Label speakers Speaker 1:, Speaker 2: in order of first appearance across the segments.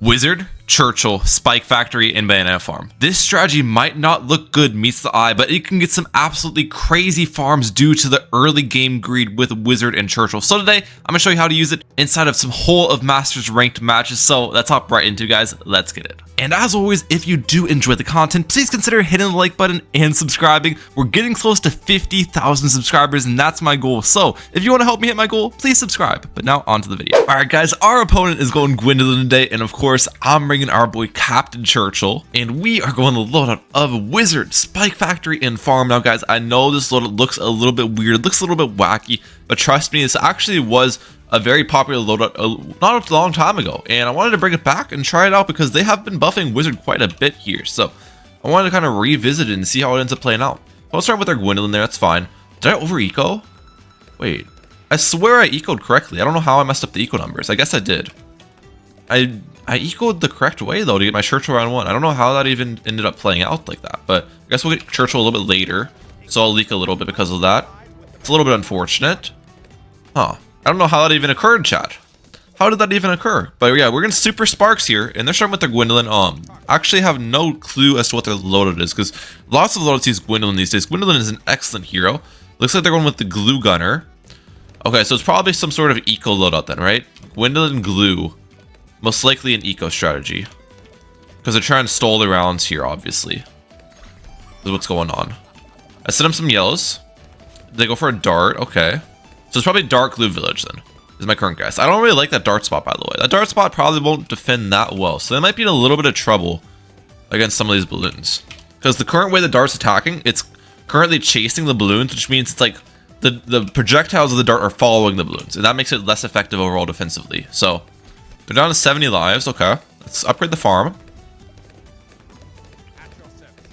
Speaker 1: Wizard, Churchill, Spike Factory, and Banana Farm. This strategy might not look good meets the eye, but it can get some absolutely crazy farms due to the early game greed with Wizard and Churchill. So today, I'm gonna show you how to use it inside of some whole of Masters ranked matches. So let's hop right into it, guys. Let's get it. And as always, if you do enjoy the content, please consider hitting the like button and subscribing. We're getting close to 50,000 subscribers, and that's my goal. So if you want to help me hit my goal, please subscribe. But now on to the video. All right, guys, our opponent is going Gwendolyn today, and of course, I'm bringing our boy Captain Churchill, and we are going the loadout of Wizard, Spike Factory, and Farm. Now, guys, I know this loadout looks a little bit weird, looks a little bit wacky, but trust me, this actually was a very popular loadout not a long time ago, and I wanted to bring it back and try it out because they have been buffing Wizard quite a bit here. So I wanted to kind of revisit it and see how it ends up playing out. I'll start with our Gwendolyn there. That's fine. Did I over eco? Wait, I swear I ecoed correctly. I don't know how I messed up the eco numbers. I guess I did. I ecoed the correct way though to get my Churchill round 1. I don't know how that even ended up playing out like that, but I guess we'll get Churchill a little bit later, so I'll leak a little bit because of that. It's a little bit unfortunate. Huh. I don't know how that even occurred, chat. How did that even occur? But yeah, we're gonna Super Sparks here, and they're starting with their Gwendolyn. I actually have no clue as to what their loadout is, because lots of loadouts use Gwendolyn these days. Gwendolyn is an excellent hero. Looks like they're going with the Glue Gunner. Okay, so it's probably some sort of eco loadout then, right? Gwendolyn Glue. Most likely an eco strategy. Because they're trying to stall the rounds here, obviously. This is what's going on. I sent them some yellows. They go for a dart, okay. So it's probably Dark Glue Village then, is my current guess. I don't really like that dart spot, by the way. That dart spot probably won't defend that well, so they might be in a little bit of trouble against some of these balloons. Because the current way the dart's attacking, it's currently chasing the balloons, which means it's like the projectiles of the dart are following the balloons, and that makes it less effective overall defensively. So they're down to 70 lives. Okay, let's upgrade the farm.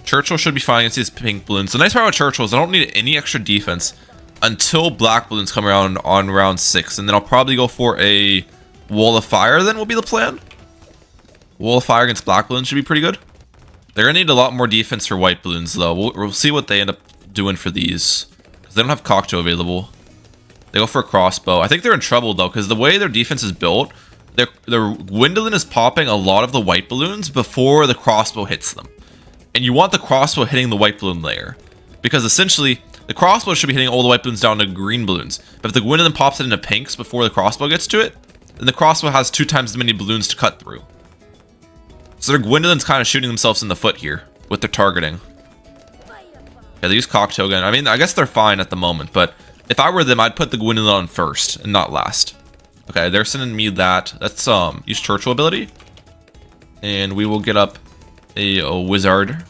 Speaker 1: Churchill should be fine against these pink balloons. The nice part about Churchill is I don't need any extra defense until black balloons come around on round 6, and then I'll probably go for a wall of fire. Then will be the plan. Wall of fire against black balloons should be pretty good. They're gonna need a lot more defense for white balloons though. We'll see what they end up doing for these, because they don't have cocktail available. They go for a crossbow. I think they're in trouble though, because the way their defense is built, their Gwendolyn is popping a lot of the white balloons before the crossbow hits them, and you want the crossbow hitting the white balloon layer, because essentially the crossbow should be hitting all the white balloons down to green balloons. But if the Gwendolyn pops it into pinks before the crossbow gets to it, then the crossbow has 2 times as many balloons to cut through. So their Gwendolyn's kind of shooting themselves in the foot here with their targeting. Yeah, they use cocktail gun. I mean, I guess they're fine at the moment, but if I were them, I'd put the Gwendolyn on first and not last. Okay, they're sending me that. That's use Churchill ability, and we will get up a Wizard.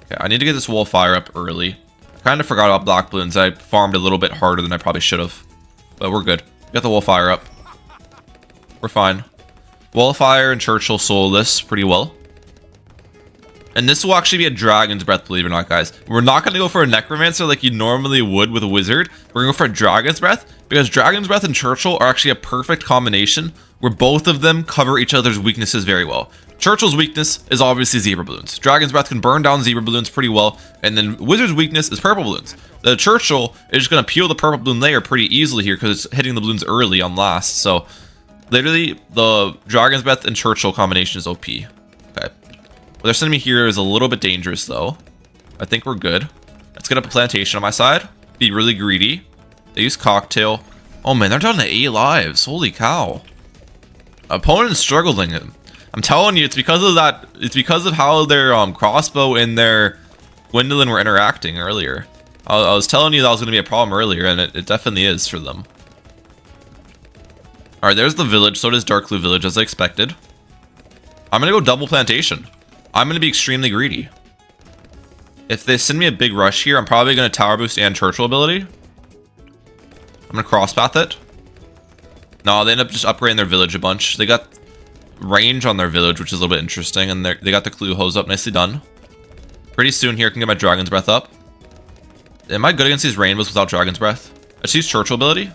Speaker 1: Okay, I need to get this wall fire up early. I kind of forgot about black balloons. I farmed a little bit harder than I probably should have, but we're good. Got the wall fire up. We're fine. Wall of fire and Churchill sold this pretty well. And this will actually be a Dragon's Breath, believe it or not, guys. We're not going to go for a Necromancer like you normally would with a Wizard. We're going to go for a Dragon's Breath, because Dragon's Breath and Churchill are actually a perfect combination where both of them cover each other's weaknesses very well. Churchill's weakness is obviously Zebra Balloons. Dragon's Breath can burn down Zebra Balloons pretty well, and then Wizard's weakness is Purple Balloons. The Churchill is just going to peel the Purple Balloon layer pretty easily here because it's hitting the balloons early on last. So literally the Dragon's Breath and Churchill combination is OP. Okay. What they're sending me here is a little bit dangerous though. I think we're good. Let's get up a plantation on my side. Be really greedy. They use cocktail. Oh man, they're down to 8 lives. Holy cow. Opponent's struggling. I'm telling you, it's because of that. It's because of how their crossbow and their Gwendolyn were interacting earlier. I was telling you that was going to be a problem earlier, and it definitely is for them. All right, there's the village. So does Dark Blue Village, as I expected. I'm going to go double plantation. I'm going to be extremely greedy. If they send me a big rush here, I'm probably going to tower boost and Churchill ability. I'm going to crosspath it. No, they end up just upgrading their village a bunch. They got range on their village, which is a little bit interesting, and they got the clue hose up. Nicely done. Pretty soon here I can get my Dragon's Breath up. Am I good against these rainbows without Dragon's Breath? I just use Churchill ability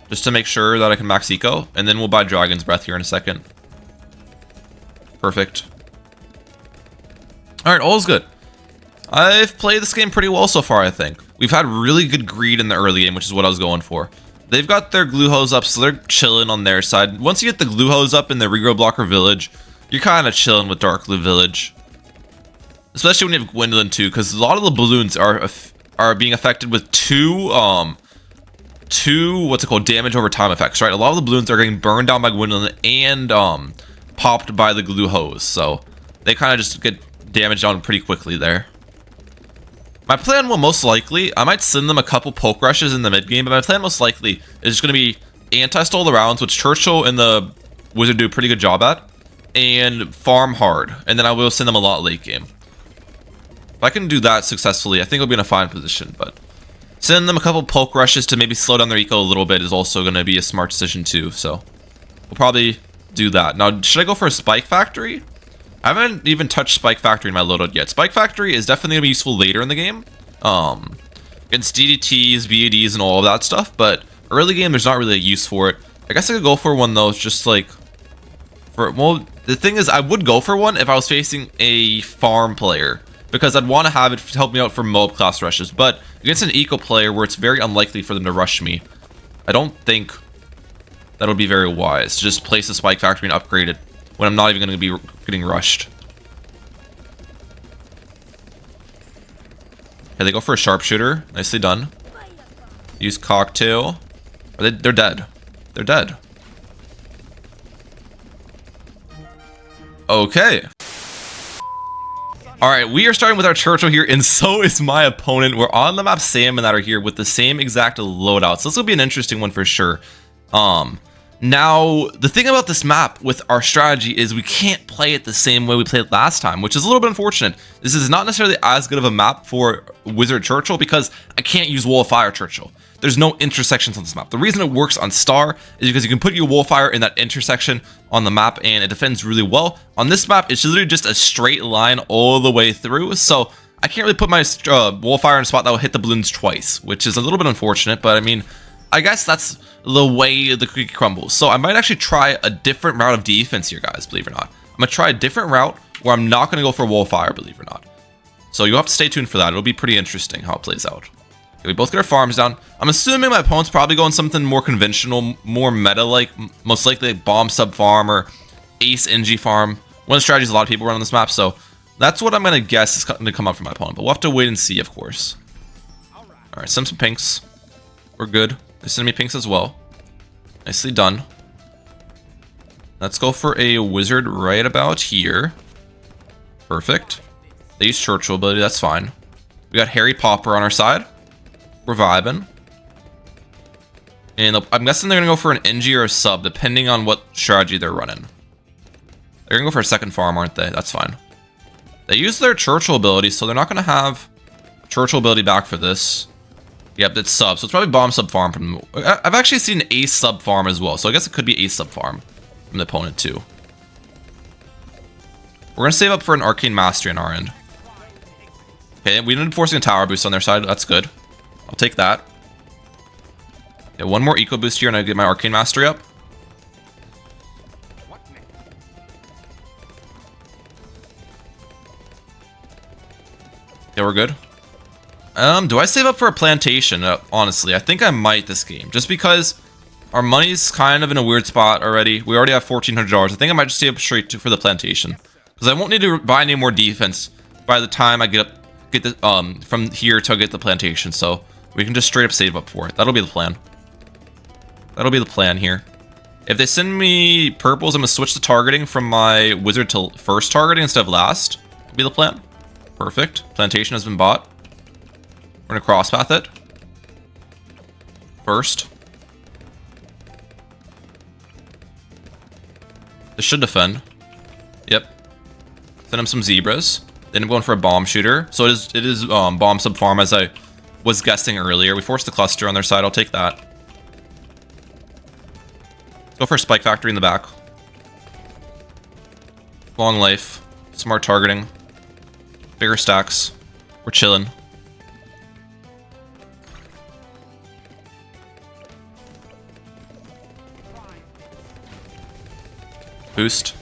Speaker 1: just to make sure that I can max eco, and then we'll buy Dragon's Breath here in a second. Perfect. All right, all is good. I've played this game pretty well so far. I think we've had really good greed in the early game, which is what I was going for. they've got their glue hose up, so they're chilling on their side. Once you get the glue hose up in the regrow blocker village, you're kind of chilling with Dark Glue Village. Especially when you have Gwendolyn too, because a lot of the balloons are being affected with two what's it called, damage over time effects, right? A lot of the balloons are getting burned down by Gwendolyn and popped by the glue hose, so they kind of just get damaged down pretty quickly there. My plan will most likely, I might send them a couple poke rushes in the mid game, but my plan most likely is going to be anti-stall the rounds, which Churchill and the Wizard do a pretty good job at, and farm hard, and then I will send them a lot late game. If I can do that successfully, I think I'll be in a fine position, but send them a couple poke rushes to maybe slow down their eco a little bit is also going to be a smart decision too, so we'll probably do that. Now, should I go for a Spike Factory? I haven't even touched Spike Factory in my loadout yet. Spike Factory is definitely going to be useful later in the game, against DDTs, VADs, and all of that stuff, but early game there's not really a use for it. I guess I could go for one though, just like, well, the thing is I would go for one if I was facing a farm player, because I'd want to have it help me out for mob class rushes, but against an eco player where it's very unlikely for them to rush me, I don't think that would be very wise to just place a Spike Factory and upgrade it when I'm not even going to be getting rushed. Okay, they go for a sharpshooter. Nicely done. Use cocktail. They're dead. They're dead. Okay. Alright, we are starting with our Churchill here, and so is my opponent. We're on the map Salmon Ladder here with the same exact loadout, so this will be an interesting one for sure. Now, the thing about this map with our strategy is we can't play it the same way we played it last time, which is a little bit unfortunate. This is not necessarily as good of a map for Wizard Churchill because I can't use Wall of Fire Churchill. There's no intersections on this map. The reason it works on Star is because you can put your Wall of Fire in that intersection on the map and it defends really well. On this map, it's literally just a straight line all the way through, so I can't really put my Wall of Fire in a spot that will hit the balloons twice, which is a little bit unfortunate, but I mean, I guess that's the way the cookie crumbles. So I might actually try a different route of defense here, guys, believe it or not. I'm going to try a different route where I'm not going to go for Wall of Fire, believe it or not. So you'll have to stay tuned for that. It'll be pretty interesting how it plays out. Okay, we both get our farms down. I'm assuming my opponent's probably going something more conventional, more meta-like, most likely like bomb sub farm or ace NG farm. One of the strategies a lot of people run on this map, so that's what I'm going to guess is going to come up from my opponent. But we'll have to wait and see, of course. Alright, send some pinks. We're good. They send me pinks as well. Nicely done. Let's go for a wizard right about here. Perfect. They use Churchill ability, that's fine. We got Harry Popper on our side. We're vibing. And I'm guessing they're going to go for an NG or a sub, depending on what strategy they're running. They're going to go for a second farm, aren't they? That's fine. They use their Churchill ability, so they're not going to have Churchill ability back for this. Yep, it's sub, so it's probably bomb sub farm from them. I've actually seen ace sub farm as well, so I guess it could be ace sub farm from the opponent too. We're going to save up for an arcane mastery on our end. Okay, we ended up forcing a tower boost on their side. That's good. I'll take that. Yeah, one more eco boost here and I get my arcane mastery up. Yeah, we're good. Do I save up for a plantation? Honestly, I think I might this game, just because our money's kind of in a weird spot already. We already have $1,400. I think I might just save up straight for the plantation, because I won't need to buy any more defense by the time I get the from here to get the plantation. So we can just straight up save up for it. That'll be the plan. That'll be the plan here. If they send me purples, I'm gonna switch the targeting from my wizard to first targeting instead of last. That'll be the plan. Perfect. Plantation has been bought. We're gonna crosspath it first. This should defend. Yep. Send him some zebras. Then I'm going for a bomb shooter. So it is bomb sub farm as I was guessing earlier. We forced the cluster on their side. I'll take that. Go for a spike factory in the back. Long life. Smart targeting. Bigger stacks. We're chilling. Boost.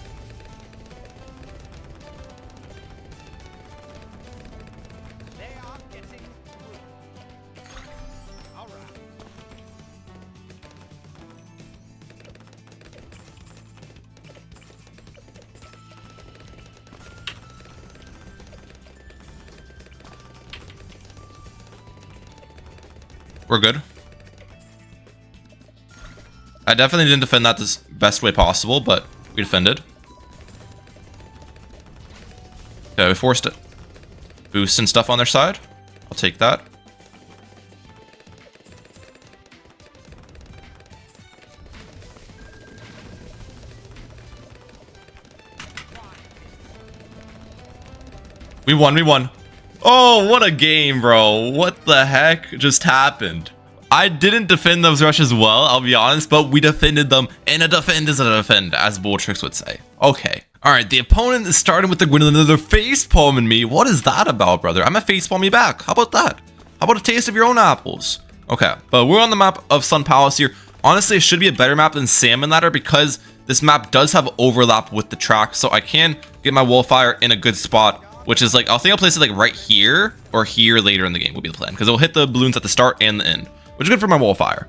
Speaker 1: We're good. I definitely didn't defend that the best way possible, but we defended. Okay, we forced it. Boost and stuff on their side. I'll take that. We won, we won. Oh, what a game, bro. What the heck just happened? I didn't defend those rushes well, I'll be honest, but we defended them, and a defend is a defend, as Bulltrix would say. Okay. Alright, the opponent is starting with the Gwend, they're facepalming me. What is that about, brother? I'm gonna facepalm you back. How about that? How about a taste of your own apples? Okay, but we're on the map of Sun Palace here. Honestly, it should be a better map than Salmon Ladder because this map does have overlap with the track, so I can get my Wolfire in a good spot, which is like, I think I'll place it like right here or here later in the game will be the plan, because it'll hit the balloons at the start and the end, which is good for my Wolfire.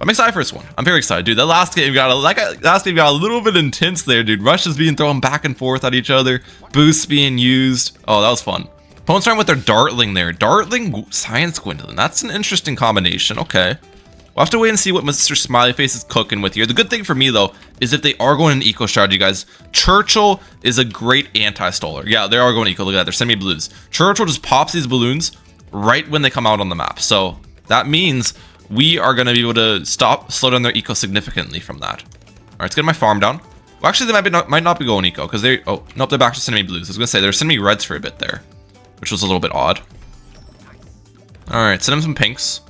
Speaker 1: I'm excited for this one. I'm very excited, dude. That last game got a little bit intense there, dude. Rushes being thrown back and forth at each other, boosts being used. Oh, that was fun. Opponents starting with their Dartling there. Dartling, Science Gwendolyn. That's an interesting combination. Okay. We'll have to wait and see what Mr. Smiley Face is cooking with here. The good thing for me, though, is if they are going an eco strategy, guys, Churchill is a great anti-stoller. Yeah, they are going eco. Look at that. They're sending me blues. Churchill just pops these balloons right when they come out on the map. So that means we are going to be able to slow down their eco significantly from that. All right, let's get my farm down. Well, actually, they might not be going eco because they... Oh, nope, they're back to sending me blues. I was going to say, they're sending me reds for a bit there, which was a little bit odd. All right, send them some pinks.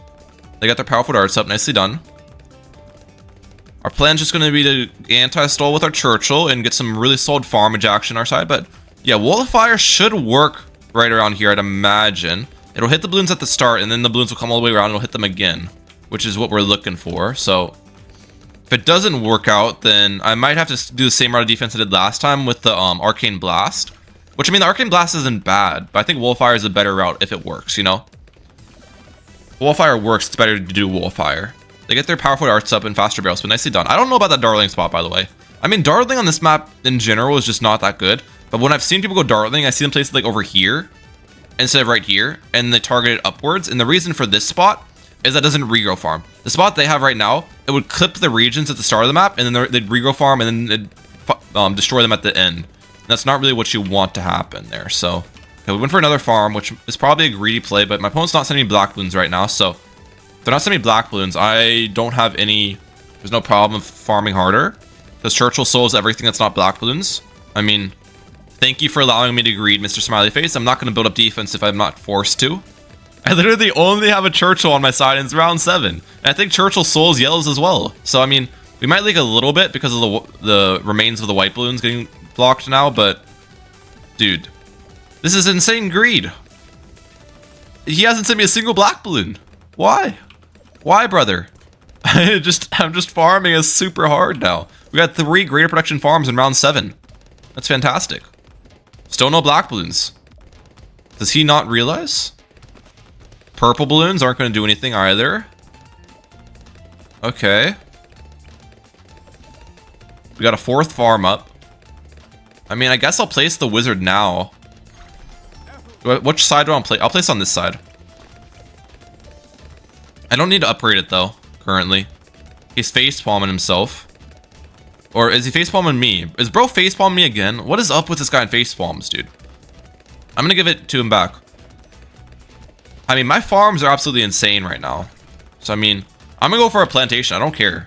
Speaker 1: They got their powerful darts up. Nicely done. Our plan's just going to be to anti-stall with our Churchill and get some really solid farmage action on our side. But yeah, Wall of Fire should work right around here, I'd imagine. It'll hit the balloons at the start, and then the balloons will come all the way around and it'll hit them again, which is what we're looking for. So if it doesn't work out, then I might have to do the same route of defense I did last time with the Arcane Blast. Which, I mean, the Arcane Blast isn't bad, but I think Wolfire is a better route if it works, you know? Wolfire works, it's better to do Wolfire. They get their powerful darts up and faster barrels, but nicely done. I don't know about that Dartling spot, by the way. I mean, Dartling on this map in general is just not that good, but when I've seen people go Dartling, I see them place it like over here instead of right here, and they target it upwards, and the reason for this spot is that doesn't regrow farm. The spot they have right now, it would clip the regions at the start of the map, and then they'd regrow farm, and then it'd destroy them at the end. And that's not really what you want to happen there, so... Okay, we went for another farm, which is probably a greedy play, but my opponent's not sending me black balloons right now, so... If they're not sending me black balloons, I don't have any... There's no problem farming harder, because Churchill souls everything that's not black balloons. I mean, thank you for allowing me to greed, Mr. Smiley Face. I'm not going to build up defense if I'm not forced to. I literally only have a Churchill on my side, and it's round 7. And I think Churchill souls yellows as well. So, I mean, we might leak a little bit because of the remains of the white balloons getting blocked now, but... Dude... This is insane greed. He hasn't sent me a single black balloon. Why? Why, brother? I'm just farming us super hard now. We got 3 greater production farms in round 7. That's fantastic. Still no black balloons. Does he not realize? Purple balloons aren't going to do anything either. Okay. We got a 4th farm up. I mean, I guess I'll place the wizard now. Which side do I want to play? I'll place on this side. I don't need to upgrade it though, currently. He's facepalming himself. Or is he facepalming me? Is bro facepalming me again? What is up with this guy in facepalms, dude? I'm gonna give it to him back. I mean, my farms are absolutely insane right now. So, I mean, I'm gonna go for a plantation. I don't care.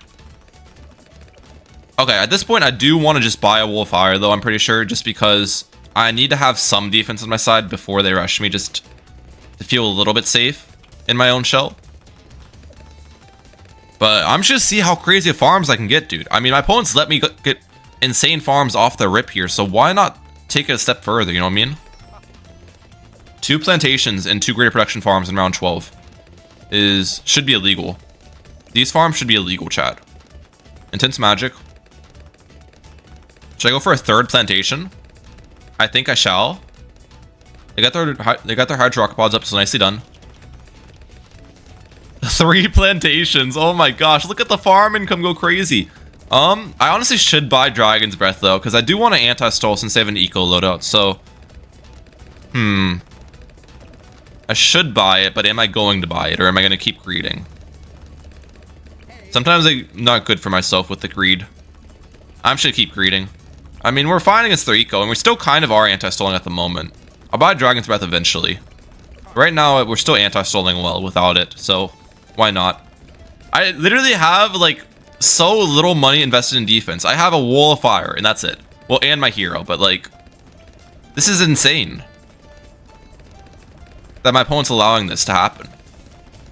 Speaker 1: Okay, at this point, I do want to just buy a Wolfire though, I'm pretty sure, just because... I need to have some defense on my side before they rush me, just to feel a little bit safe in my own shell. But I'm just see how crazy of farms I can get, dude. I mean, my opponents let me get insane farms off the rip here, so why not take it a step further, you know what I mean? 2 plantations and 2 greater production farms in round 12 should be illegal. These farms should be illegal, chat. Intense magic. Should I go for a 3rd plantation? I think I shall. They got their hydropods up, so nicely done. 3 plantations. Oh my gosh, look at the farm income go crazy. I honestly should buy Dragon's Breath though, because I do want to anti-stall since they have an eco loadout. So, I should buy it, but am I going to buy it, or am I going to keep greeting? Sometimes I'm not good for myself with the greed. I'm just gonna keep greeding. I mean, we're fine against their eco, and we still kind of are anti-stalling at the moment. I'll buy Dragon's Breath eventually. Right now, we're still anti-stalling well without it, so why not? I literally have, like, so little money invested in defense. I have a Wall of Fire, and that's it. Well, and my hero, but, like, this is insane that my opponent's allowing this to happen.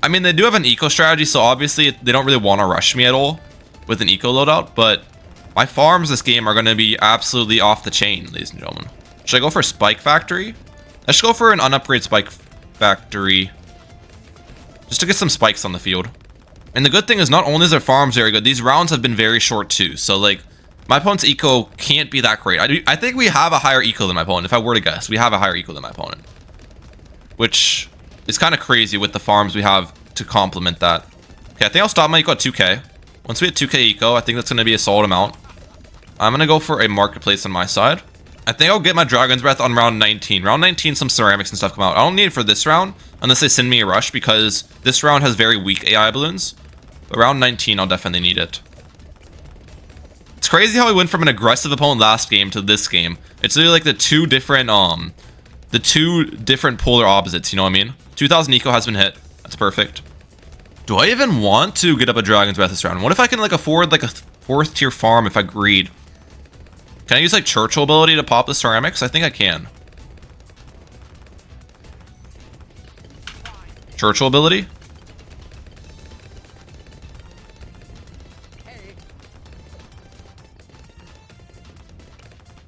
Speaker 1: I mean, they do have an eco strategy, so obviously they don't really want to rush me at all with an eco loadout, but my farms this game are going to be absolutely off the chain, ladies and gentlemen. Should I go for Spike Factory? Let's go for an unupgrade Spike Factory just to get some spikes on the field. And the good thing is not only is their farms very good, these rounds have been very short too, so like my opponent's eco can't be that great. I think we have a higher eco than my opponent. If I were to guess, we have a higher eco than my opponent, which is kind of crazy with the farms we have to complement that. Okay, I think I'll stop my eco at 2k. Once we hit 2k eco, I think that's going to be a solid amount. I'm going to go for a marketplace on my side. I think I'll get my Dragon's Breath on round 19. Round 19, some ceramics and stuff come out. I don't need it for this round unless they send me a rush, because this round has very weak AI balloons. But round 19, I'll definitely need it. It's crazy how we went from an aggressive opponent last game to this game. It's literally like the two different polar opposites, you know what I mean? 2000 eco has been hit. That's perfect. Do I even want to get up a Dragon's Breath this round? What if I can like afford like a 4th tier farm if I greed? Can I use like Churchill ability to pop the ceramics? I think I can. Churchill ability?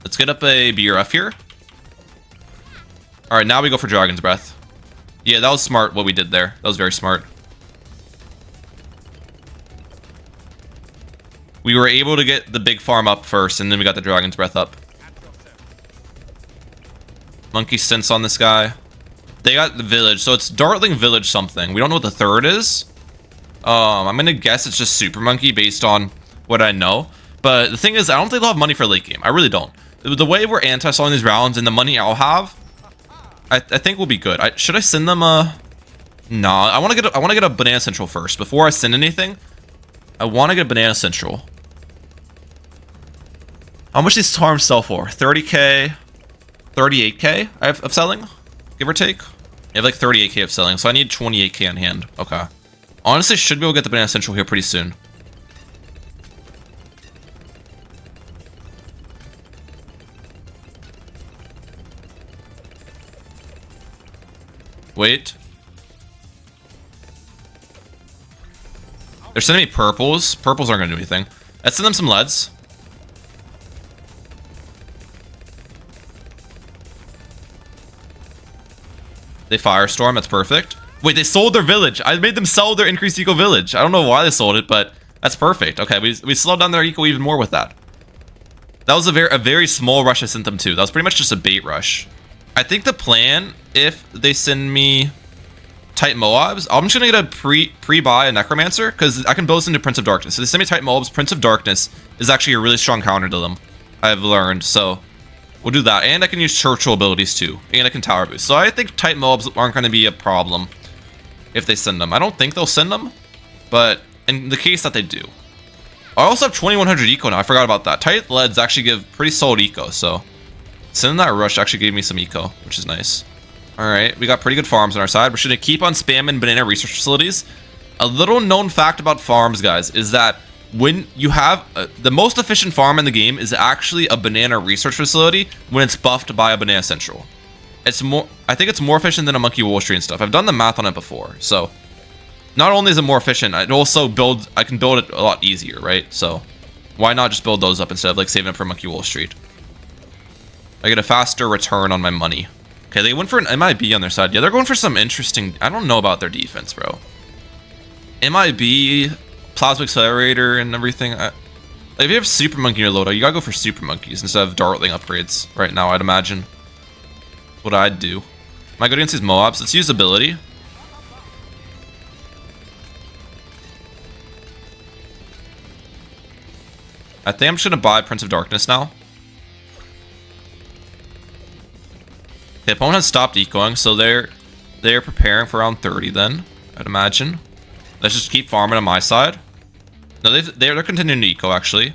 Speaker 1: Let's get up a BRF here. Alright, now we go for Dragon's Breath. Yeah, that was smart what we did there. That was very smart. We were able to get the big farm up first, and then we got the Dragon's Breath up. Monkey Sense on this guy. They got the village, so it's Dartling Village something. We don't know what the third is. I'm gonna guess it's just Super Monkey based on what I know. But the thing is, I don't think they'll have money for late game. I really don't. The way we're anti-stalling these rounds and the money I'll have, I think we'll be good. Should I send them a... Nah, I want to get a Banana Central first. Before I send anything, I want to get a Banana Central. How much these farms sell for? 30k, 38k of selling, give or take. I have like 38k of selling, so I need 28k on hand. Okay. Honestly, should be able to get the Banana Central here pretty soon. Wait. They're sending me purples. Purples aren't going to do anything. Let's send them some leads. They Firestorm. That's perfect. Wait, they sold their village. I made them sell their increased eco village. I don't know why they sold it, but that's perfect. Okay, we slowed down their eco even more with that. That was a very small rush I sent them to. That was pretty much just a bait rush. I think the plan, if they send me Tight Moabs, I'm just gonna get a pre-buy a Necromancer, because I can build this into Prince of Darkness. So they send me Tight Moabs, Prince of Darkness is actually a really strong counter to them, I've learned, so we'll do that. And I can use Churchill abilities too, and I can Tower Boost. So I think Tight Moabs aren't gonna be a problem if they send them. I don't think they'll send them, but in the case that they do. I also have 2100 eco now, I forgot about that. Tight Leads actually give pretty solid eco, so sending that rush actually gave me some eco, which is nice. Alright, we got pretty good farms on our side. We're just going to keep on spamming banana research facilities. A little known fact about farms, guys, is that when you have the most efficient farm in the game is actually a banana research facility when it's buffed by a Banana Central. It's more, I think it's more efficient than a Monkey Wall Street and stuff. I've done the math on it before, so not only is it more efficient, I can build it a lot easier, right? So why not just build those up instead of like saving up for Monkey Wall Street? I get a faster return on my money. Okay, they went for an MIB on their side. Yeah, they're going for some interesting... I don't know about their defense, bro. MIB, Plasma Accelerator, and everything. Like, if you have Super Monkey in your loadout, you gotta go for Super Monkeys instead of Dartling upgrades right now, I'd imagine. What I'd do. Am I good against these Moabs? Let's use ability. I think I'm just gonna buy Prince of Darkness now. The opponent has stopped ecoing, so they're preparing for round 30 then, I'd imagine. Let's just keep farming on my side. No, they're continuing to eco, actually.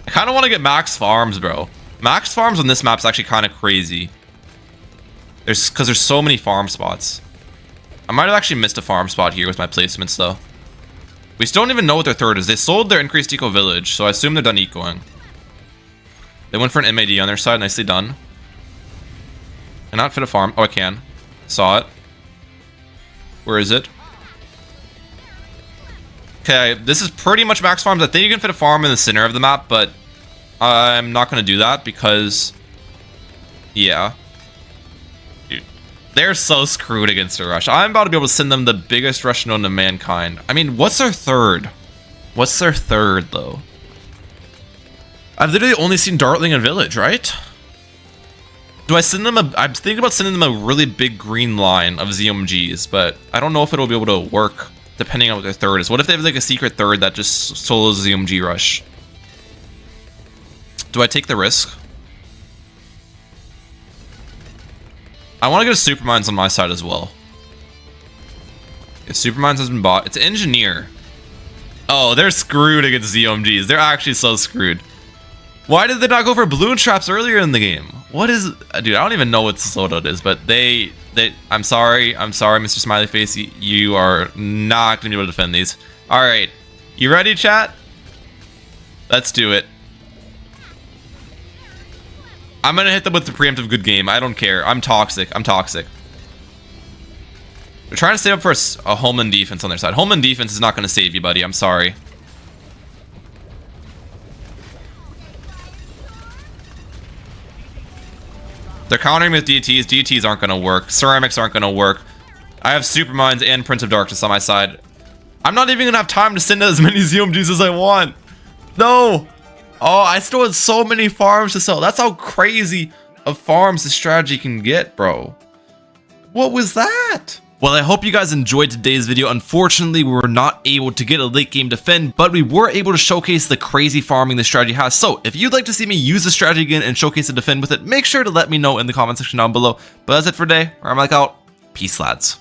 Speaker 1: I kind of want to get max farms, bro. Max farms on this map is actually kind of crazy. Because there's so many farm spots. I might have actually missed a farm spot here with my placements, though. We still don't even know what their third is. They sold their increased eco village, so I assume they're done ecoing. They went for an MAD on their side. Nicely done. Cannot fit a farm. Oh, I can. Saw it. Where is it? Okay, this is pretty much max farms. I think you can fit a farm in the center of the map, but I'm not going to do that because... Yeah. Dude, they're so screwed against a rush. I'm about to be able to send them the biggest rush known to mankind. I mean, what's their third? What's their third, though? I've literally only seen Dartling and Village, right? Do I send them a... I'm thinking about sending them a really big green line of ZMGs, but I don't know if it'll be able to work depending on what their third is. What if they have like a secret third that just solos ZMG rush? Do I take the risk? I want to get a Supermines on my side as well. If Supermines has been bought, it's Engineer. Oh, they're screwed against ZMGs. They're actually so screwed. Why did they not go for balloon traps earlier in the game? What is... Dude, I don't even know what this loadout is, but they... I'm sorry, Mr. Smiley Face. You are not going to be able to defend these. Alright. You ready, chat? Let's do it. I'm going to hit them with the preemptive good game. I don't care. I'm toxic. I'm toxic. They're trying to save up for a Homeland defense on their side. Homeland defense is not going to save you, buddy. I'm sorry. They're countering with DTs. DTs aren't going to work. Ceramics aren't going to work. I have Supermines and Prince of Darkness on my side. I'm not even going to have time to send as many ZMGs as I want. No. Oh, I still had so many farms to sell. That's how crazy of farms this strategy can get, bro. What was that? Well, I hope you guys enjoyed today's video. Unfortunately, we were not able to get a late game defend, but we were able to showcase the crazy farming this strategy has. So if you'd like to see me use the strategy again and showcase a defend with it, make sure to let me know in the comment section down below. But that's it for today. I'm like out. Peace, lads.